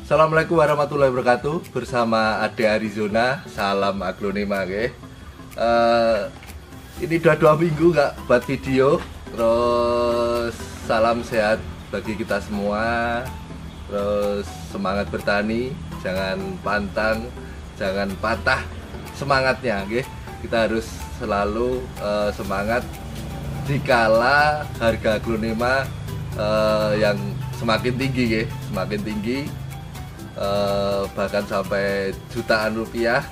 Assalamualaikum warahmatullahi wabarakatuh. Bersama Ade Arizona, salam aglonema ke. Ini udah 2 minggu nggak buat video. Terus salam sehat bagi kita semua. Terus semangat bertani, jangan pantang, jangan patah semangatnya, ke. Kita harus selalu semangat dikala harga aglonema yang semakin tinggi, ke. Semakin tinggi. Bahkan sampai jutaan rupiah.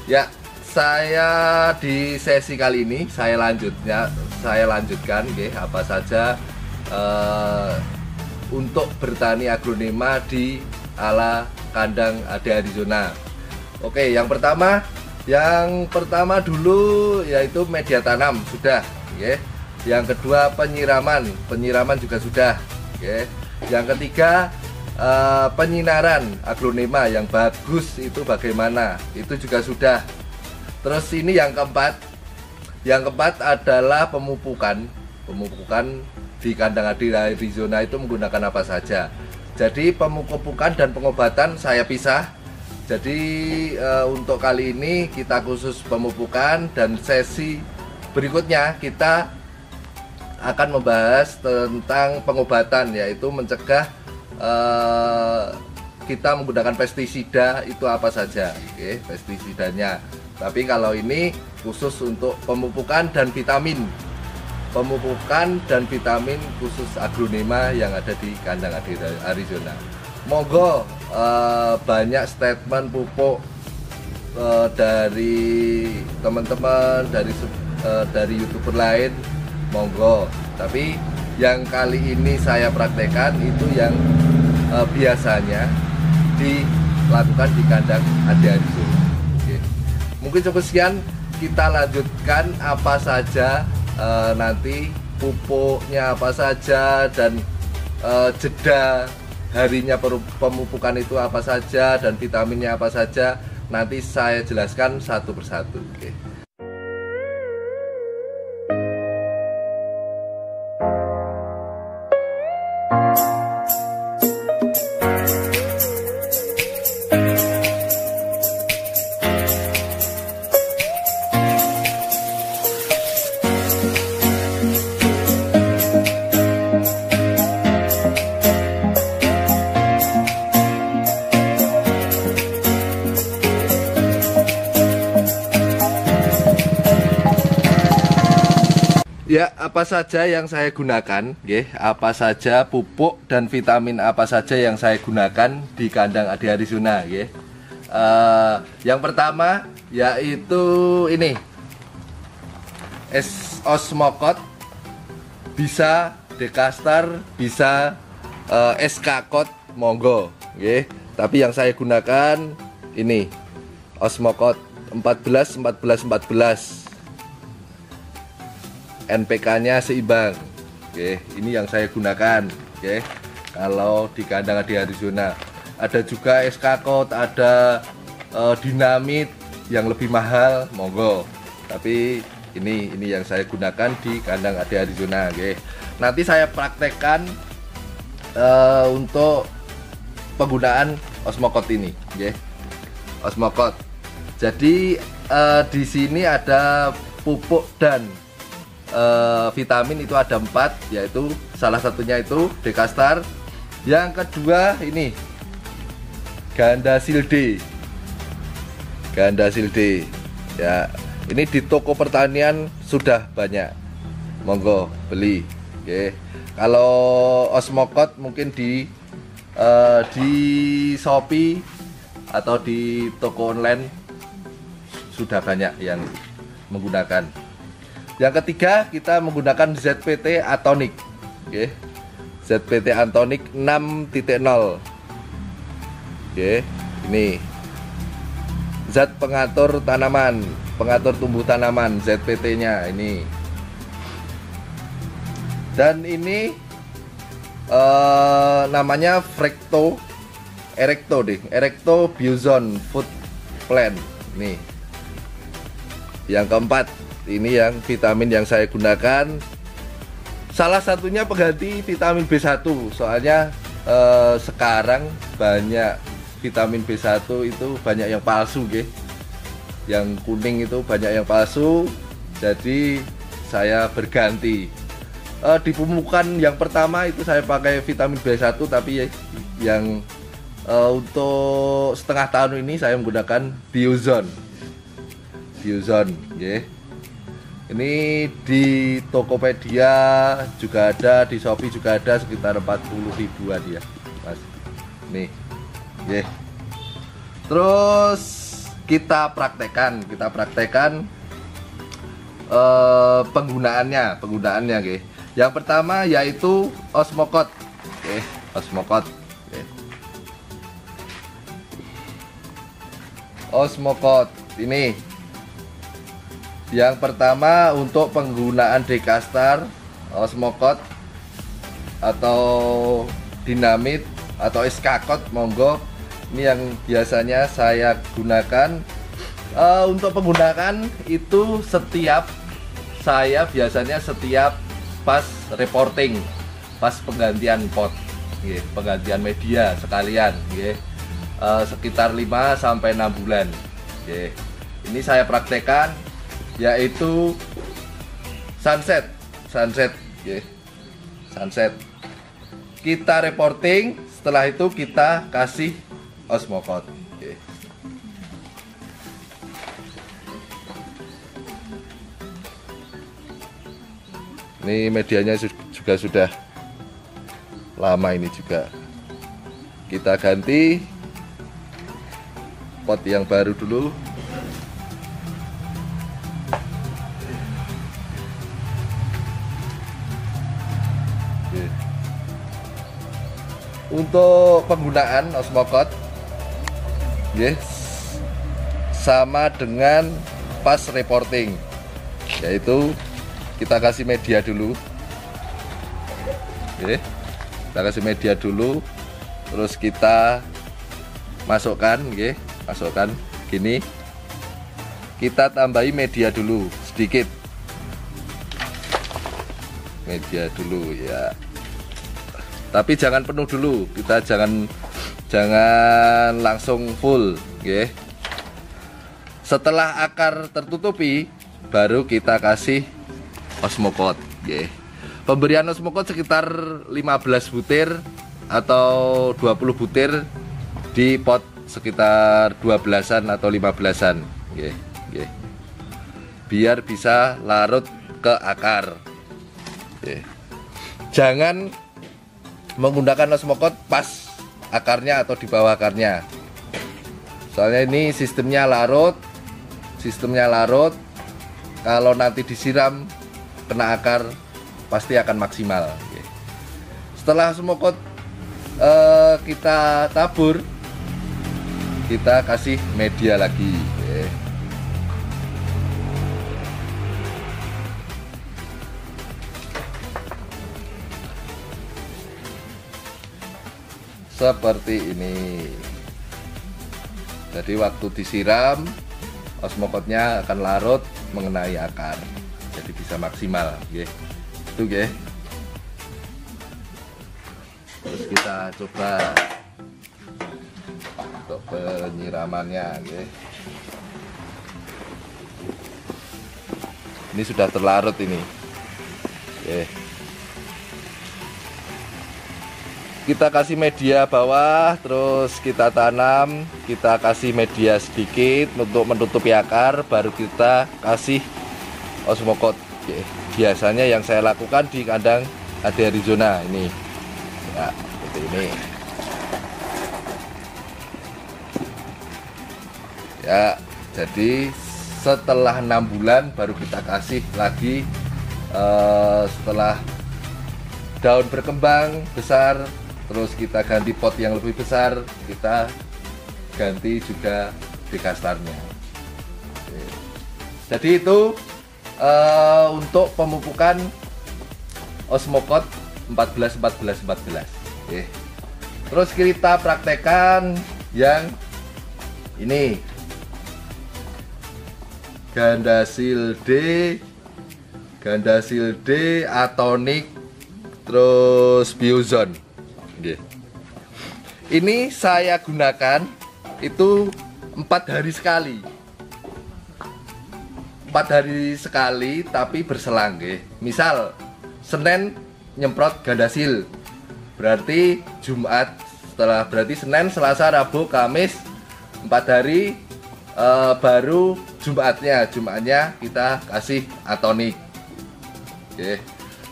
Ya, saya di sesi kali ini saya lanjutkan apa saja untuk bertani aglonema di ala kandang Ade Arizona. Oke, yang pertama dulu yaitu media tanam sudah, Yang kedua penyiraman juga sudah, Yang ketiga penyinaran aglonema yang bagus itu bagaimana, itu juga sudah. Terus ini yang keempat adalah pemupukan di kandang Ade Arizona itu menggunakan apa saja. Jadi pemupukan dan pengobatan saya pisah. Jadi untuk kali ini kita khusus pemupukan, dan sesi berikutnya kita akan membahas tentang pengobatan, yaitu mencegah kita menggunakan pestisida itu apa saja, pestisidanya. Tapi kalau ini khusus untuk pemupukan dan vitamin khusus aglonema yang ada di kandang Ade Arizona. Monggo banyak statement pupuk dari teman-teman, dari YouTuber lain, monggo. Tapi yang kali ini saya praktekkan itu yang biasanya dilakukan di kandang Ade Arizona. Mungkin cukup sekian, kita lanjutkan apa saja nanti pupuknya apa saja, dan jeda harinya pemupukan itu apa saja, dan vitaminnya apa saja. Nanti saya jelaskan satu persatu. Ya, apa saja yang saya gunakan, apa saja pupuk dan vitamin apa saja yang saya gunakan di kandang Ade Arizona, yang pertama yaitu ini Osmocote, bisa Dekastar, bisa SK-Cote, monggo, Tapi yang saya gunakan ini Osmocote 14 NPK-nya seimbang. Ini yang saya gunakan. Kalau di kandang Ade Arizona ada juga SK-Cote, ada dinamit yang lebih mahal, monggo. Tapi ini yang saya gunakan di kandang Ade Arizona. Nanti saya praktekkan untuk penggunaan Osmocote ini. Osmocote. Jadi di sini ada pupuk dan vitamin itu ada 4, yaitu salah satunya itu Dekastar, yang kedua ini Gandasil D. Ya, ini di toko pertanian sudah banyak, monggo beli. Kalau Osmocote mungkin di Shopee atau di toko online sudah banyak yang menggunakan. Yang ketiga kita menggunakan ZPT Atonic, ZPT Atonic 6.0. Ini zat pengatur tanaman, pengatur tumbuh tanaman, ZPT-nya ini. Dan ini namanya Erecto Biozone Food Plant. Nih. Yang keempat, ini yang vitamin yang saya gunakan. Salah satunya pengganti vitamin B1, soalnya sekarang banyak vitamin B1 itu banyak yang palsu, nggih. Yang kuning itu banyak yang palsu, jadi saya berganti. Di pemupukan yang pertama itu saya pakai vitamin B1, tapi yang untuk setengah tahun ini saya menggunakan Biozone. Biozone, nggih. Ini di Tokopedia juga ada, di Shopee juga ada, sekitar 40 ribuan ya, Mas. Nih, nggih. Terus kita praktekkan penggunaannya, nggih. Yang pertama yaitu Osmocot, Osmocot, Osmocot ini. Yang pertama untuk penggunaan Dekastar, Osmocot atau dinamit atau Eskakot, monggo. Ini yang biasanya saya gunakan. Untuk penggunaan itu saya biasanya setiap pas reporting, pas penggantian pot, penggantian media sekalian, sekitar 5 sampai 6 bulan. Ini saya praktekkan yaitu sunset. Sunset. Kita reporting, setelah itu kita kasih Osmocot. Ini medianya juga sudah lama, ini juga kita ganti pot yang baru dulu. Untuk penggunaan Osmocot, sama dengan pas reporting, yaitu kita kasih media dulu, kita kasih media dulu, terus kita masukkan, gini, kita tambahi media dulu sedikit, media dulu ya, tapi jangan penuh dulu, kita jangan langsung full, Setelah akar tertutupi, baru kita kasih Osmocot, Pemberian Osmocot sekitar 15 butir atau 20 butir di pot sekitar 12-an atau 15-an, biar bisa larut ke akar. Jangan menggunakan Osmocot pas akarnya atau di bawah akarnya, soalnya ini sistemnya larut. Kalau nanti disiram kena akar pasti akan maksimal. Setelah Osmocot kita tabur, kita kasih media lagi. Seperti ini. Jadi waktu disiram, Osmocotnya akan larut mengenai akar, jadi bisa maksimal, itu, Terus kita coba untuk penyiramannya, Ini sudah terlarut ini, Kita kasih media bawah, terus kita tanam, kita kasih media sedikit untuk menutupi akar, baru kita kasih Osmocot. Biasanya yang saya lakukan di kandang Ade Arizona ini, ya, seperti ini. Ya, jadi setelah 6 bulan baru kita kasih lagi. Setelah daun berkembang besar, terus kita ganti pot yang lebih besar, kita ganti juga Dekastarnya. Jadi itu untuk pemupukan Osmocot 14. Terus kita praktekkan yang ini, Gandasil D, Atonic, terus Biozone. Ini saya gunakan itu 4 hari sekali. 4 hari sekali tapi berselang nggih. Misal Senin nyemprot Gandasil. Berarti Jumat, setelah berarti Senin, Selasa, Rabu, Kamis 4 hari, baru Jumatnya kita kasih atonik. Oke.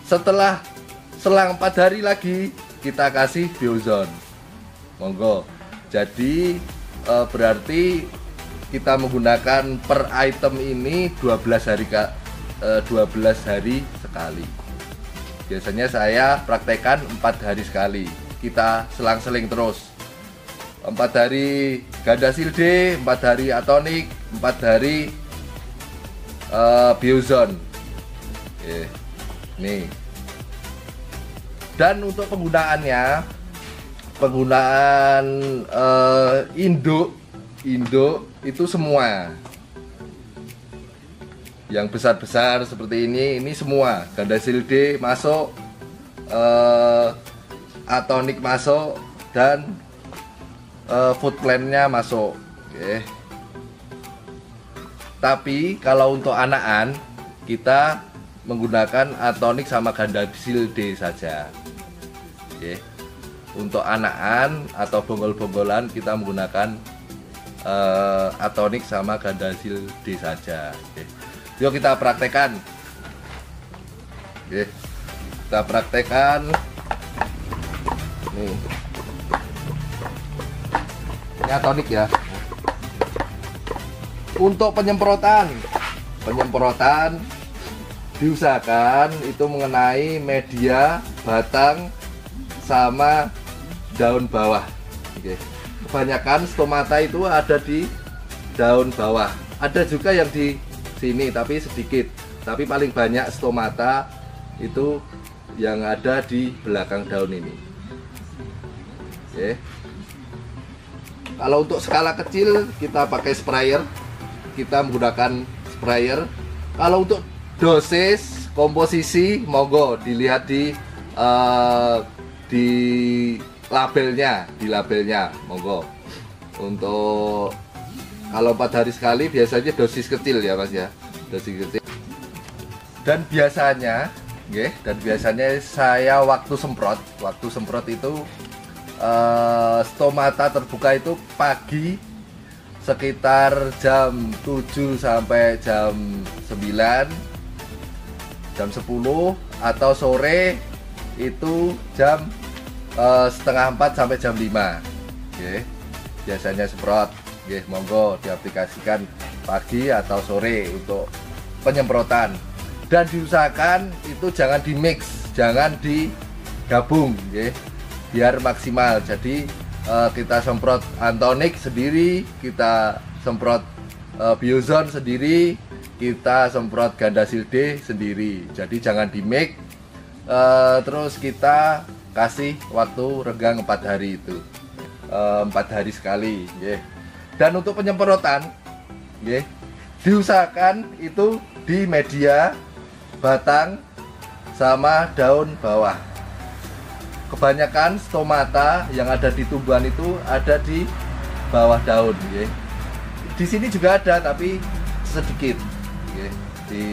Setelah selang 4 hari lagi kita kasih Biozon. Monggo. Jadi berarti kita menggunakan per item ini 12 hari sekali. Biasanya saya praktekkan 4 hari sekali. Kita selang-seling terus. 4 hari Gandasil D, 4 hari atonik, 4 hari Biozon. Oke. Nih. Dan untuk penggunaan induk itu semua yang besar-besar seperti ini semua Gandasil D masuk, atonik masuk, dan food plan-nya masuk. Oke. Tapi kalau untuk anakan kita menggunakan atonik sama Gandasil D saja. Oke. Untuk anakan atau bonggol-bonggolan kita menggunakan atonik sama Gandasil D saja. Oke. Yuk kita praktekkan. Oke. Kita praktekkan. Nih. Ini atonik ya. Untuk penyemprotan diusahakan itu mengenai media, batang, sama daun bawah. Oke. Kebanyakan stomata itu ada di daun bawah. Ada juga yang di sini tapi sedikit. Tapi paling banyak stomata itu yang ada di belakang daun ini. Oke. Kalau untuk skala kecil kita pakai sprayer. Kita menggunakan sprayer. Kalau untuk dosis, komposisi, monggo dilihat di labelnya, monggo. Untuk kalau 4 hari sekali biasanya dosis kecil ya Mas ya, dosis kecil. Dan biasanya saya waktu semprot itu stomata terbuka itu pagi sekitar jam 7 sampai jam 9, jam 10, atau sore itu jam setengah 4 sampai jam 5. Oke. Biasanya semprot. Oke, monggo diaplikasikan pagi atau sore untuk penyemprotan. Dan diusahakan itu jangan di mix, jangan digabung, oke, biar maksimal. Jadi kita semprot atonik sendiri, kita semprot Biozon sendiri, kita semprot Gandasil D sendiri. Jadi jangan di mix. Terus kita kasih waktu renggang 4 hari itu, 4 hari sekali, yeah. Dan untuk penyemprotan, yeah, diusahakan itu di media, batang, sama daun bawah. Kebanyakan stomata yang ada di tumbuhan itu ada di bawah daun, yeah. Di sini juga ada tapi sedikit, yeah, di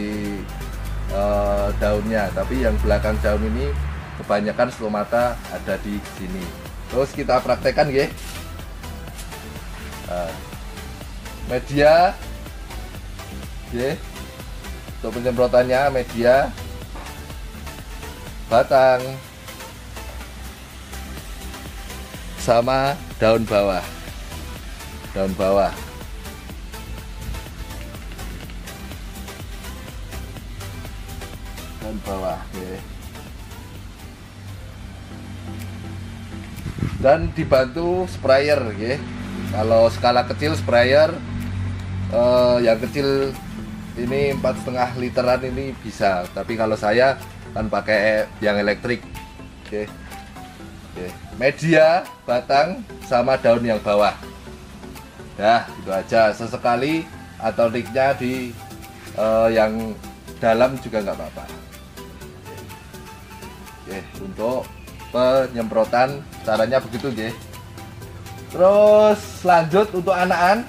daunnya, tapi yang belakang daun ini kebanyakan stomata ada di sini. Terus kita praktekkan ya. Media ya. Untuk penyemprotannya media, batang, sama daun bawah. Daun bawah. Daun bawah ya. Dan dibantu sprayer ya. Kalau skala kecil sprayer, yang kecil ini 4,5 literan ini bisa. Tapi kalau saya kan pakai yang elektrik. Oke. Oke. Media, batang, sama daun yang bawah. Nah, itu aja. Sesekali atoniknya di yang dalam juga nggak apa-apa. Oke. Untuk penyemprotan caranya begitu ya. Terus lanjut untuk anakan.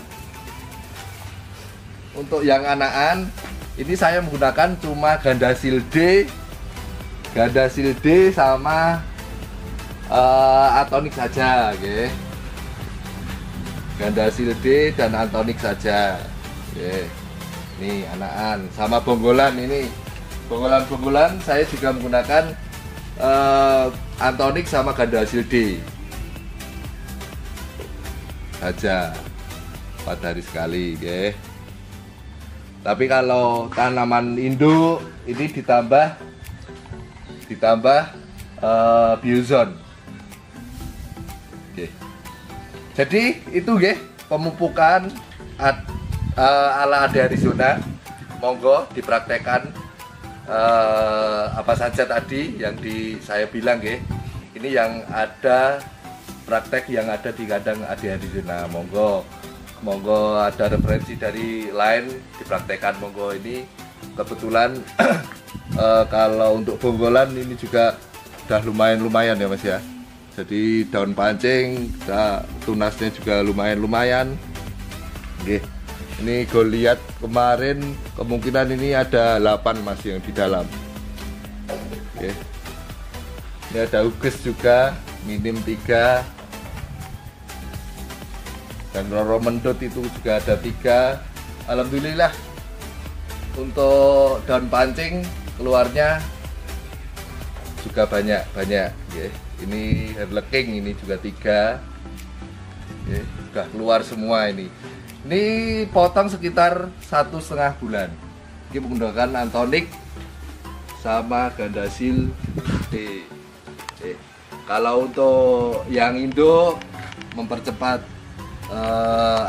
Untuk yang anakan ini saya menggunakan cuma Gandasil D, sama Antonix saja, oke. Gandasil D dan Antonix saja, oke. Ini anakan sama bonggolan ini. Bonggolan saya juga menggunakan Antonix sama Gandasil D saja 4 hari sekali, oke. Tapi kalau tanaman induk ini ditambah Biozon. Oke. Jadi itu pemupukan ala Ade Arizona. Monggo dipraktekkan apa saja tadi yang saya bilang ini yang ada praktek yang ada di kandang Ade Arizona. Monggo ada referensi dari lain dipraktekkan, monggo. Ini kebetulan kalau untuk bonggolan ini juga udah lumayan ya Mas ya. Jadi daun pancing, tunasnya juga lumayan. Oke. Ini gue lihat kemarin kemungkinan ini ada 8 Mas yang di dalam. Oke. Ini ada uges juga minim 3. Dan Roro Mendut itu juga ada 3. Alhamdulillah untuk daun pancing keluarnya juga banyak. Ini Harleking ini juga 3. Sudah keluar semua ini. Ini potong sekitar 1,5 bulan. Ini menggunakan Antonix sama Gandasil D. Kalau untuk yang induk mempercepat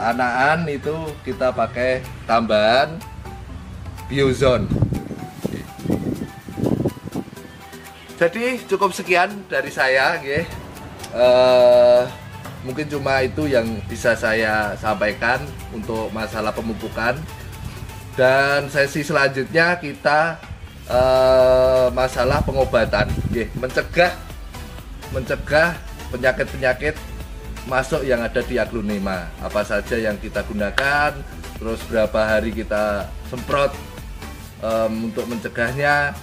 anakan itu kita pakai tambahan Biozon. Jadi cukup sekian dari saya, mungkin cuma itu yang bisa saya sampaikan untuk masalah pemupukan. Dan sesi selanjutnya kita masalah pengobatan, mencegah penyakit-penyakit masuk yang ada di aglonema. Apa saja yang kita gunakan, terus berapa hari kita semprot untuk mencegahnya,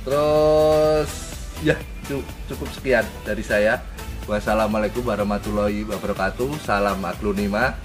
terus ya cukup sekian dari saya. Wassalamualaikum warahmatullahi wabarakatuh. Salam aglonema.